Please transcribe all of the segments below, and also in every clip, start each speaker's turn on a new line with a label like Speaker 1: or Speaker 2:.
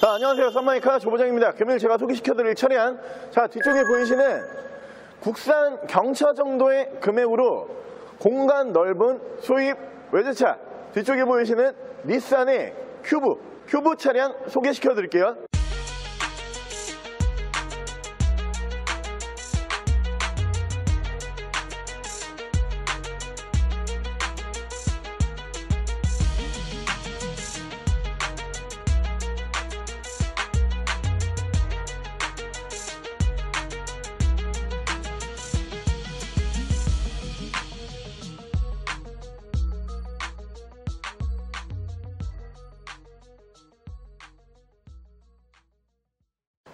Speaker 1: 자, 안녕하세요. 썬마이카 조부장입니다. 금일 제가 소개시켜드릴 차량, 자, 뒤쪽에 보이시는 국산 경차 정도의 금액으로 공간 넓은 수입 외제차, 뒤쪽에 보이시는 닛산의 큐브 차량 소개시켜드릴게요.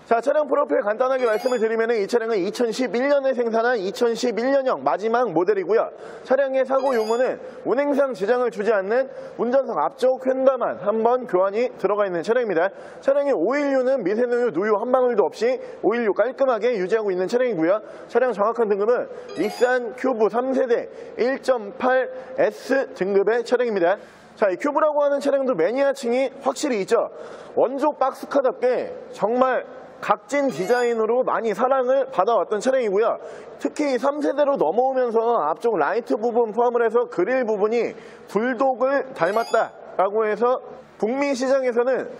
Speaker 1: 자, 차량 프로필 간단하게 말씀을 드리면 이 차량은 2011년에 생산한 2011년형 마지막 모델이고요. 차량의 사고 유무는 운행상 지장을 주지 않는 운전석 앞쪽 휀다만 한번 교환이 들어가 있는 차량입니다. 차량의 오일류는 미세누유, 누유 한 방울도 없이 오일류 깔끔하게 유지하고 있는 차량이고요. 차량 정확한 등급은 닛산 큐브 3세대 1.8S 등급의 차량입니다. 자, 이 큐브라고 하는 차량도 매니아층이 확실히 있죠. 원조 박스카답게 정말 각진 디자인으로 많이 사랑을 받아왔던 차량이고요. 특히 3세대로 넘어오면서 앞쪽 라이트 부분 포함을 해서 그릴 부분이 불독을 닮았다라고 해서 북미 시장에서는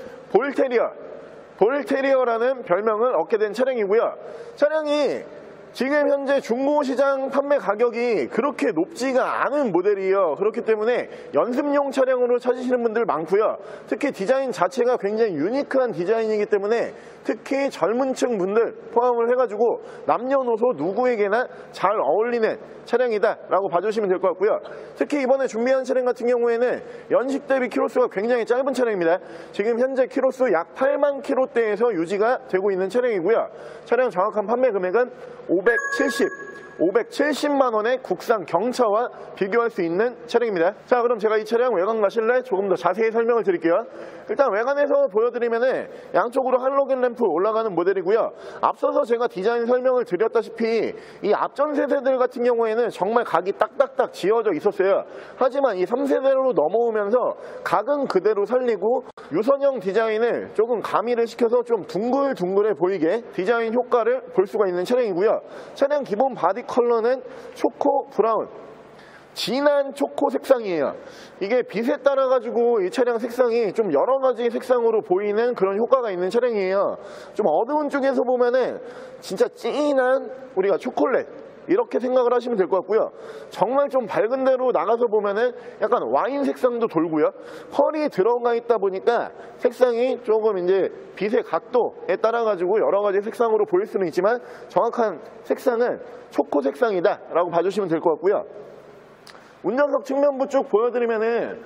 Speaker 1: 볼테리어라는 별명을 얻게 된 차량이고요. 차량이 지금 현재 중고시장 판매 가격이 그렇게 높지가 않은 모델이에요. 그렇기 때문에 연습용 차량으로 찾으시는 분들 많고요. 특히 디자인 자체가 굉장히 유니크한 디자인이기 때문에 특히 젊은 층 분들 포함을 해가지고 남녀노소 누구에게나 잘 어울리는 차량이다 라고 봐주시면 될 것 같고요. 특히 이번에 준비한 차량 같은 경우에는 연식 대비 키로수가 굉장히 짧은 차량입니다. 지금 현재 키로수 약 8만 키로대에서 유지가 되고 있는 차량이고요. 차량 정확한 판매 금액은 570만 원의 국산 경차와 비교할 수 있는 차량입니다. 자, 그럼 제가 이 차량 외관 가실래 조금 더 자세히 설명을 드릴게요. 일단 외관에서 보여드리면은 양쪽으로 할로겐 램프 올라가는 모델이고요. 앞서서 제가 디자인 설명을 드렸다시피 이 앞전 세대들 같은 경우에는 정말 각이 딱딱딱 지어져 있었어요. 하지만 이 3세대로 넘어오면서 각은 그대로 살리고 유선형 디자인을 조금 가미를 시켜서 좀 둥글둥글해 보이게 디자인 효과를 볼 수가 있는 차량이고요. 차량 기본 바디 컬러는 초코 브라운, 진한 초코 색상이에요. 이게 빛에 따라 가지고 이 차량 색상이 좀 여러 가지 색상으로 보이는 그런 효과가 있는 차량이에요. 좀 어두운 쪽에서 보면은 진짜 진한 우리가 초콜릿 이렇게 생각을 하시면 될 것 같고요. 정말 좀 밝은 데로 나가서 보면은 약간 와인 색상도 돌고요. 펄이 들어가 있다 보니까 색상이 조금 이제 빛의 각도에 따라 가지고 여러 가지 색상으로 보일 수는 있지만 정확한 색상은 초코 색상이다 라고 봐주시면 될 것 같고요. 운전석 측면부 쭉 보여드리면은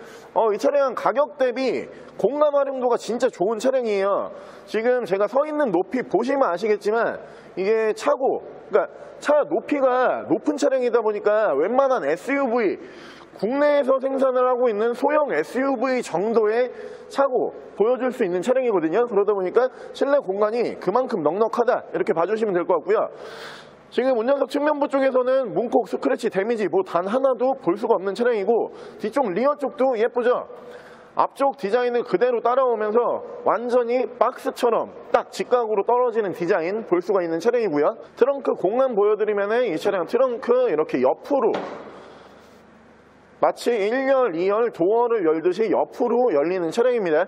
Speaker 1: 이 차량 가격 대비 공간 활용도가 진짜 좋은 차량이에요. 지금 제가 서 있는 높이 보시면 아시겠지만 이게 그러니까 차 높이가 높은 차량이다 보니까 웬만한 SUV, 국내에서 생산을 하고 있는 소형 SUV 정도의 차고 보여줄 수 있는 차량이거든요. 그러다 보니까 실내 공간이 그만큼 넉넉하다 이렇게 봐주시면 될 것 같고요. 지금 운전석 측면부 쪽에서는 문콕, 스크래치, 데미지 뭐 단 하나도 볼 수가 없는 차량이고 뒤쪽 리어 쪽도 예쁘죠? 앞쪽 디자인을 그대로 따라오면서 완전히 박스처럼 딱 직각으로 떨어지는 디자인 볼 수가 있는 차량이고요. 트렁크 공간 보여드리면 이 차량 트렁크 이렇게 옆으로 마치 1열, 2열 도어를 열듯이 옆으로 열리는 차량입니다.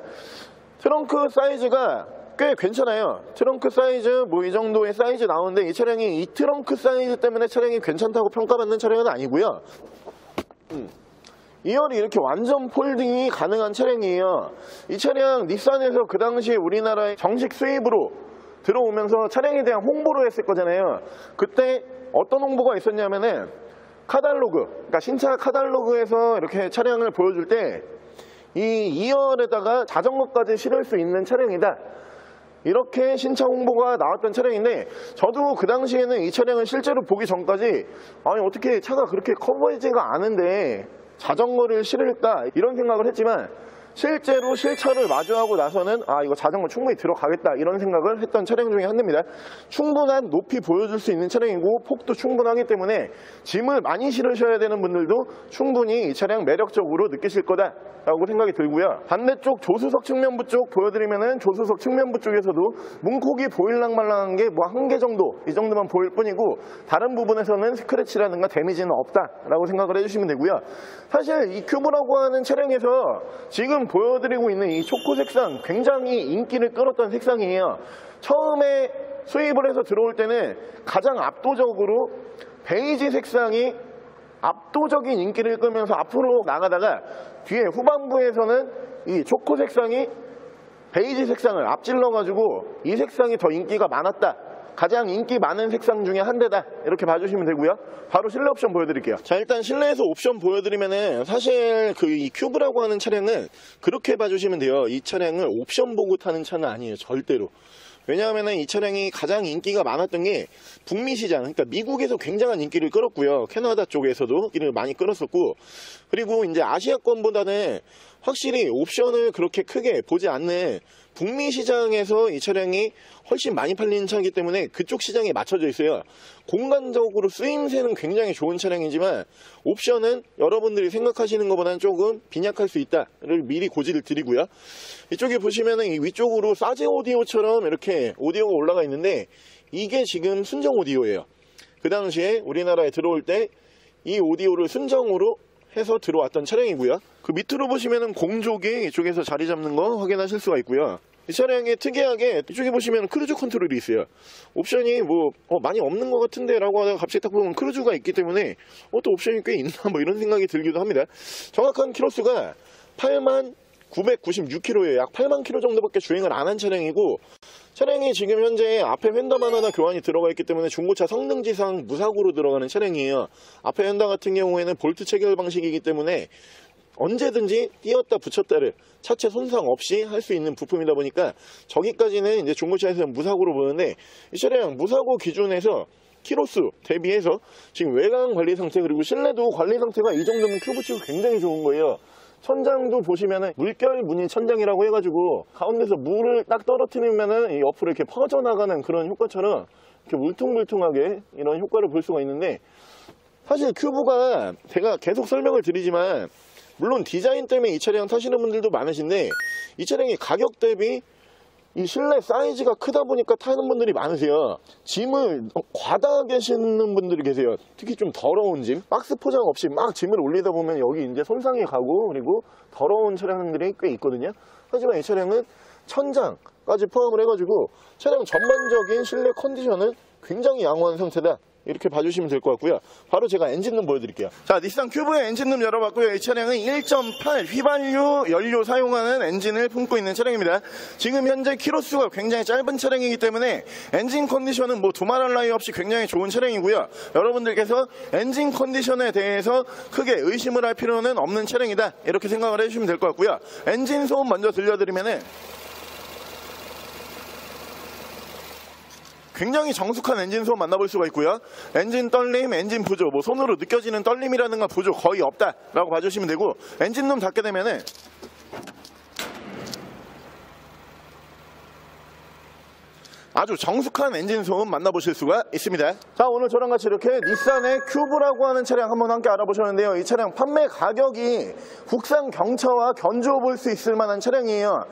Speaker 1: 트렁크 사이즈가 꽤 괜찮아요. 트렁크 사이즈 뭐 이 정도의 사이즈 나오는데 이 차량이 이 트렁크 사이즈 때문에 차량이 괜찮다고 평가받는 차량은 아니고요. 2열이 이렇게 완전 폴딩이 가능한 차량이에요. 이 차량 닛산에서 그 당시에 우리나라에 정식 수입으로 들어오면서 차량에 대한 홍보를 했을 거잖아요. 그때 어떤 홍보가 있었냐면은 카탈로그, 그러니까 신차 카탈로그에서 이렇게 차량을 보여줄 때 이 2열에다가 자전거까지 실을 수 있는 차량이다. 이렇게 신차 홍보가 나왔던 차량인데 저도 그 당시에는 이 차량을 실제로 보기 전까지 아니 어떻게 차가 그렇게 커 보이지가 않은데 자전거를 실을까 이런 생각을 했지만 실제로 실차를 마주하고 나서는 이거 자전거 충분히 들어가겠다 이런 생각을 했던 차량 중에 한 대입니다. 충분한 높이 보여줄 수 있는 차량이고 폭도 충분하기 때문에 짐을 많이 실으셔야 되는 분들도 충분히 이 차량 매력적으로 느끼실 거다라고 생각이 들고요. 반대쪽 조수석 측면부 쪽 보여드리면은 조수석 측면부 쪽에서도 문콕이 보일랑말랑한 게 뭐 한 개 정도 이 정도만 보일 뿐이고 다른 부분에서는 스크래치라든가 데미지는 없다라고 생각을 해주시면 되고요. 사실 이 큐브라고 하는 차량에서 지금 보여드리고 있는 이 초코 색상 굉장히 인기를 끌었던 색상이에요. 처음에 수입을 해서 들어올 때는 가장 압도적으로 베이지 색상이 압도적인 인기를 끌면서 앞으로 나가다가 뒤에 후반부에서는 이 초코 색상이 베이지 색상을 앞질러가지고 이 색상이 더 인기가 많았다. 가장 인기 많은 색상 중에 한 대다 이렇게 봐주시면 되고요. 바로 실내 옵션 보여드릴게요. 자, 일단 실내에서 옵션 보여드리면은 사실 이 큐브라고 하는 차량은 그렇게 봐주시면 돼요. 이 차량을 옵션 보고 타는 차는 아니에요, 절대로. 왜냐하면 이 차량이 가장 인기가 많았던 게 북미 시장, 그러니까 미국에서 굉장한 인기를 끌었고요. 캐나다 쪽에서도 인기를 많이 끌었었고, 그리고 이제 아시아권보다는 확실히 옵션을 그렇게 크게 보지 않는 북미 시장에서 이 차량이 훨씬 많이 팔리는 차이기 때문에 그쪽 시장에 맞춰져 있어요. 공간적으로 쓰임새는 굉장히 좋은 차량이지만 옵션은 여러분들이 생각하시는 것보다는 조금 빈약할 수 있다를 미리 고지를 드리고요. 이쪽에 보시면은 이 위쪽으로 사제 오디오처럼 이렇게 오디오가 올라가 있는데 이게 지금 순정 오디오예요. 그 당시에 우리나라에 들어올 때 이 오디오를 순정으로 해서 들어왔던 차량이고요. 그 밑으로 보시면은 공조기 이쪽에서 자리 잡는 거 확인하실 수가 있고요. 이 차량에 특이하게 이쪽에 보시면 크루즈 컨트롤이 있어요. 옵션이 많이 없는 것 같은데 라고 하다가 갑자기 딱 보면 크루즈가 있기 때문에 또 옵션이 꽤 있나 이런 생각이 들기도 합니다. 정확한 키로수가 8996km예요. 약 8만 km 정도밖에 주행을 안 한 차량이고, 차량이 지금 현재 앞에 휀다만 하나 교환이 들어가 있기 때문에 중고차 성능지상 무사고로 들어가는 차량이에요. 앞에 휀다 같은 경우에는 볼트 체결 방식이기 때문에 언제든지 띄었다 붙였다를 차체 손상 없이 할 수 있는 부품이다 보니까 저기까지는 이제 중고차에서 무사고로 보는데, 이 차량 무사고 기준에서 키로수 대비해서 지금 외관 관리 상태 그리고 실내도 관리 상태가 이 정도면 큐브치고 굉장히 좋은 거예요. 천장도 보시면은 물결 무늬 천장이라고 해가지고 가운데서 물을 딱 떨어뜨리면은 이 옆으로 이렇게 퍼져나가는 그런 효과처럼 이렇게 울퉁불퉁하게 이런 효과를 볼 수가 있는데, 사실 큐브가 제가 계속 설명을 드리지만 물론 디자인 때문에 이 차량 타시는 분들도 많으신데 이 차량이 가격 대비 이 실내 사이즈가 크다 보니까 타는 분들이 많으세요. 짐을 과다하게 싣는 분들이 계세요. 특히 좀 더러운 짐, 박스 포장 없이 막 짐을 올리다 보면 여기 이제 손상이 가고 그리고 더러운 차량들이 꽤 있거든요. 하지만 이 차량은 천장까지 포함을 해가지고 차량 전반적인 실내 컨디션은 굉장히 양호한 상태다. 이렇게 봐주시면 될 것 같고요. 바로 제가 엔진룸 보여드릴게요. 자, 닛산 큐브의 엔진룸 열어봤고요. 이 차량은 1.8 휘발유 연료 사용하는 엔진을 품고 있는 차량입니다. 지금 현재 키로수가 굉장히 짧은 차량이기 때문에 엔진 컨디션은 두말할 나위 없이 굉장히 좋은 차량이고요. 여러분들께서 엔진 컨디션에 대해서 크게 의심을 할 필요는 없는 차량이다. 이렇게 생각을 해주시면 될 것 같고요. 엔진 소음 먼저 들려드리면은 굉장히 정숙한 엔진 소음 만나볼 수가 있고요. 엔진 떨림, 엔진 부조, 손으로 느껴지는 떨림이라든가 부조 거의 없다라고 봐주시면 되고, 엔진룸 닫게 되면은 아주 정숙한 엔진 소음 만나보실 수가 있습니다. 자, 오늘 저랑 같이 이렇게 닛산의 큐브라고 하는 차량 한번 함께 알아보셨는데요. 이 차량 판매 가격이 국산 경차와 견주어 볼 수 있을 만한 차량이에요.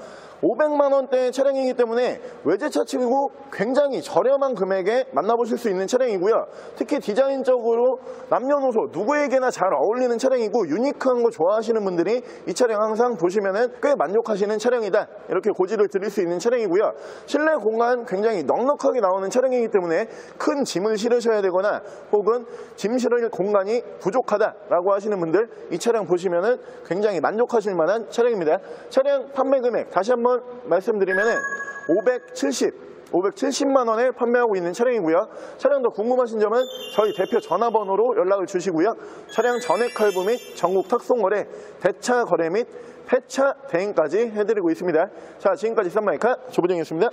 Speaker 1: 500만원대의 차량이기 때문에 외제차 치고 굉장히 저렴한 금액에 만나보실 수 있는 차량이고요. 특히 디자인적으로 남녀노소 누구에게나 잘 어울리는 차량이고 유니크한 거 좋아하시는 분들이 이 차량 항상 보시면은 꽤 만족하시는 차량이다. 이렇게 고지를 드릴 수 있는 차량이고요. 실내 공간 굉장히 넉넉하게 나오는 차량이기 때문에 큰 짐을 실으셔야 되거나 혹은 짐 실을 공간이 부족하다라고 하시는 분들 이 차량 보시면은 굉장히 만족하실 만한 차량입니다. 차량 판매 금액 다시 한번 말씀드리면은 570만 원에 판매하고 있는 차량이고요. 차량 더 궁금하신 점은 저희 대표 전화번호로 연락을 주시고요. 차량 전액 할부 및 전국 탁송 거래, 대차 거래 및 폐차 대행까지 해드리고 있습니다. 자, 지금까지 쌈마이카 조부정이었습니다.